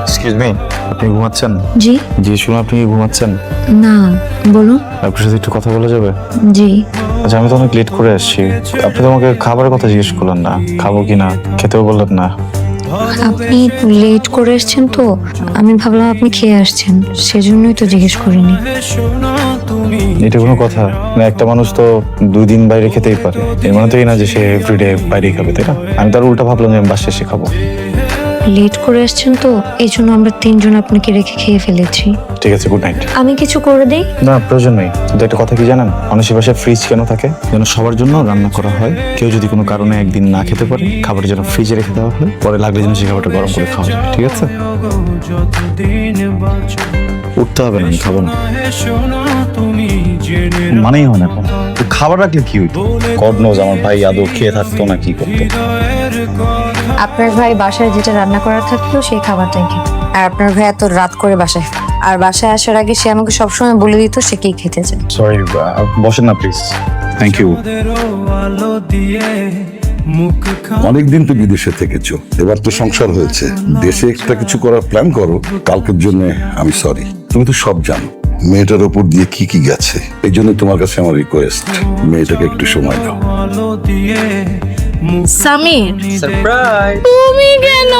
Excuse me, আপনি ঘুমাচ্ছেন? জি। জি শুনুন, আপনি কি ঘুমাচ্ছেন? না, বলুন। আপনার সাথে একটু কথা বলা যাবে? জি। আচ্ছা, আমি তো অনেক লেট করে আসছি। আপনি তো আমাকে খাবারের কথা জিজ্ঞেস করলেন না, খাবো কি না, খেতেও বললেন না। আপনি লেট করে এসেছেন তো আমি ভাবলাম আপনি খেয়ে আসছেন, সেজন্যই তো জিজ্ঞেস করিনি। এটা কোনো কথা না? একটা মানুষ তো 2 দিন বাইরে খেতেই পারে, এর মানে তো এই না যে সে এভরিডে বাইরেই খাবে, তাই না? আমি তার উল্টা ভাবলাম যে আমি বাসায় এসে খাবো। লেট করে এসেছেন তো এই জন্য আমরা 3জন আপনাকে রেখে খেয়ে ফেলেছি। ঠিক আছে, গুড নাইট। আমি কিছু করে দেই? না, প্রয়োজন নেই। কিন্তু একটা কথা কি জানেন, মানুষের বাসায় ফ্রিজ কেন থাকে? যেন সবার জন্য রান্না করা হয়। কেউ যদি কোনো কারণে একদিন না খেতে পারে, খাবার যেন ফ্রিজে রেখে দেওয়া হয়, পরে লাগলে যেন সেই খাবারটা গরম করে খাওয়া যায়। ঠিক আছে? উঠতে হবে না, আমি খাবো না। মানেই হয় না এখন। তো খাবার রাখলে কি হইতো? গড নোজ আমার ভাই আদৌ খেয়ে থাকতো না কি করতো। আপনার ভাই বাসায় যেটা রান্না করা থাকলো সেই খাবারটাই খেত। আর আপনার ভাই এত রাত করে বাসায়, আর বাসায় আসার আগে সে আমাকে সবসময় বলে দিত সে কি খেতে চায়। সরি, বসেন না প্লিজ। Thank you. অনেকদিন তো বিদেশে থেকেছো, এবার তো সংসার হয়েছে, দেশে একটা কিছু করার প্ল্যান করো। কালকের জন্য আমি সরি, তুমি তো সব জানো মেয়েটার ওপর দিয়ে কি কি গেছে। এই জন্য তোমার কাছে আমার রিকোয়েস্ট, মেয়েটাকে একটু সময় দাও। সামির, সারপ্রাইজ। তুমি কেন?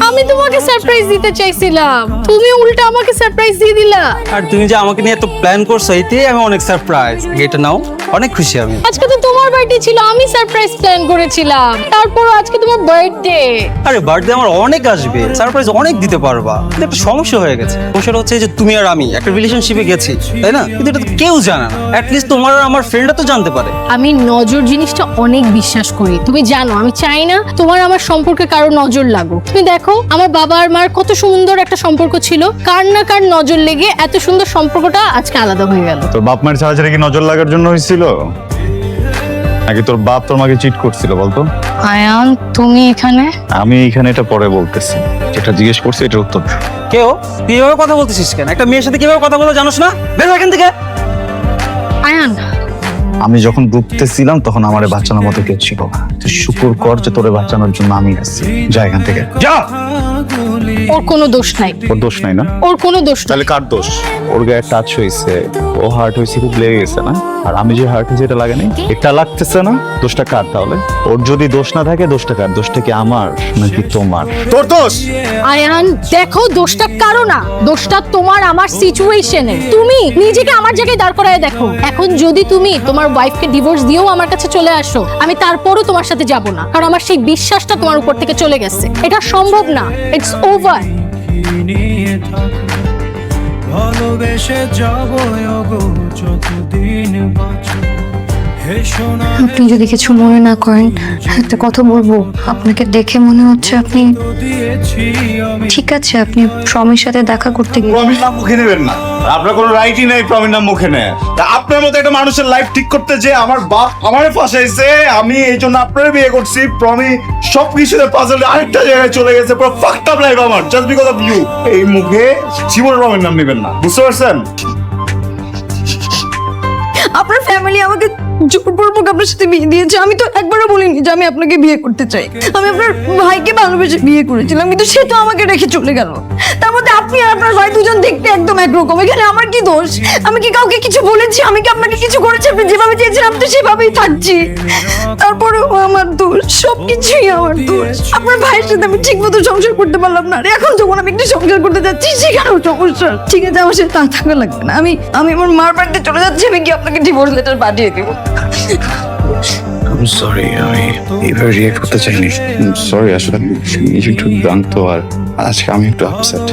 আমি তোমাকে সারপ্রাইজ দিতে চাইছিলাম, তুমি উল্টা আমাকে সারপ্রাইজ দিয়ে দিলা। আর তুমি যে আমাকে নিয়ে এত প্ল্যান করছো, এতেই আমি অনেক সারপ্রাইজ। এটা নাও, অনেক খুশি আমি। আজকে তো তোমার বার্থডে ছিল, আমি সারপ্রাইজ প্ল্যান করেছিলাম, তারপর আজকে তোমার বার্থডে। আরে বার্থডে আমার অনেক আসবে, সারপ্রাইজ অনেক দিতে পারবা। কিন্তু একটা সমস্যা হয়ে গেছে। সমস্যাটা হচ্ছে যে তুমি আর আমি একটা রিলেশনশিপে গেছি, তাই না? কিন্তু এটা তো কেউ জানে না। অ্যাটলিস্ট তোমার আর আমার ফ্রেন্ডরা তো জানতে পারে। আমি নজর জিনিসটা অনেক বিশ্বাস করি, তুমি জানো। আমি চাই না তোমার আমার সম্পর্কে কারো নজর লাগুক। তুমি দেখো আমার বাবা আর মার কত সুন্দর একটা সম্পর্ক ছিল, কার না কার নজর লেগে এত সুন্দর সম্পর্কটা আজকে আলাদা হয়ে গেল। তোর বাপ মায়ের ছাড়াছাড়ি কি নজর লাগার জন্য হয়েছিল, নাকি তোর বাপ তোর মাকে চিট করছিল বলতো? আয়ান, তুমি এখানে? আমি এইখানে এটা পরে বলতেছি, যেটা জিজ্ঞেস করছি এটার উত্তর দে। কেউ তুই এভাবে কথা বলতেছিস কেন? একটা মেয়ের সাথে কিভাবে কথা বলে জানোস না? বের হ এখান থেকে। আয়ান, আমি যখন ডুবতেছিলাম তখন আমার বাঁচানোর মতো কেউ ছিল না। তুই শুকুর কর যে তোরে বাঁচানোর জন্য আমি আছি। যা এখান থেকে, যা। ওর কোনো দোষ নাই। ওর দোষ নাই না? ওর কোনো দোষ নাই। তাহলে কার দোষ? ওর গায়ে টাচ হয়েছে, ও হার্ট হয়েছে, খুব লেগে গেছে না? আর আমি যে হার্ট হয়েছে এটা লাগে নাই, এটা লাগতেছে না? দোষটা কার তাহলে? ওর যদি দোষ না থাকে দোষটা কার? দোষটা কি আমার নাকি তোমার? তোর দোষ। আয়ান দেখো, দোষটা কারো না, দোষটা তোমার আমার সিচুয়েশনে। তুমি নিজেকে আমার জায়গায় দাঁড় করায় দেখো। এখন যদি তুমি তোমার ওয়াইফকে ডিভোর্স দিয়েও আমার কাছে চলে আসো, আমি তারপরও তোমার সাথে যাব না, কারণ আমার সেই বিশ্বাসটা তোমার উপর থেকে চলে গেছে। এটা সম্ভব না, ইটস ওভার। ভালোবেসে যাব যতদিন বাঁচব। আপনি যদি কিছু মনে না করেন একটা কথা বলবো। আপনাকে দেখে মনে হচ্ছে আপনি ঠিক আছে। আপনি প্রমির সাথে দেখা করতে গিয়ে প্রমির নাম মুখে নেবেন না, আপনার কোনো রাইটই নেই প্রমির নাম মুখে নেয়। তা আপনার মতো একটা মানুষের লাইফ ঠিক করতে যে আমার বাপ আমারে ফাঁসাইছে, আমি এই জন্য আপনারে বিয়ে করছি। প্রমি সবকিছুতে পাজলে আরেকটা জায়গায় চলে গেছে, পুরো ফাকড আপ লাইফ আমার, জাস্ট বিকজ অফ ইউ। এই মুখে জীবনে প্রমির নাম নেবেন না, বুঝতে পারছেন? আপনার ফ্যামিলি আমাকে জোরপূর্বক আপনার সাথে বিয়ে দিয়েছে। আমি তো একবারও বলিনি যে আমি আপনাকে বিয়ে করতে চাই। আমি আপনার ভাইকে ভালোবেসে বিয়ে করেছিলাম, কিন্তু সে তো আমাকে রেখে চলে গেল। তার মধ্যে আপনি আর আপনার ভাই দুজন দেখতে একদম একরকম। এখানে আমার কি দোষ? আমি কি কাউকে কিছু বলেছি? আমি কি আপনাকে কিছু করেছি? আপনি যেভাবে চেয়েছিলাম তো সেভাবেই থাকছি। তারপরেও আমার দোষ, সবকিছুই আমার দোষ। আপনার ভাইয়ের সাথে আমি ঠিক মতো সংসার করতে পারলাম না, আর এখন যখন আমি একটু সংসার করতে যাচ্ছি সেখানেও সমস্যা। ঠিক আছে, আমার সাথে তা থাকা লাগবে না। আমি আমার মার বাড়িতে চলে যাচ্ছি। আমি কি আপনাকে ডিভোর্স লেটার পাঠিয়ে দেবো? সরি, আমি এইভাবে রিয়েক্ট করতে চাইনি। সরি, আসলে নিজে একটু জানতো, আর আজকে আমি একটু আপসেট।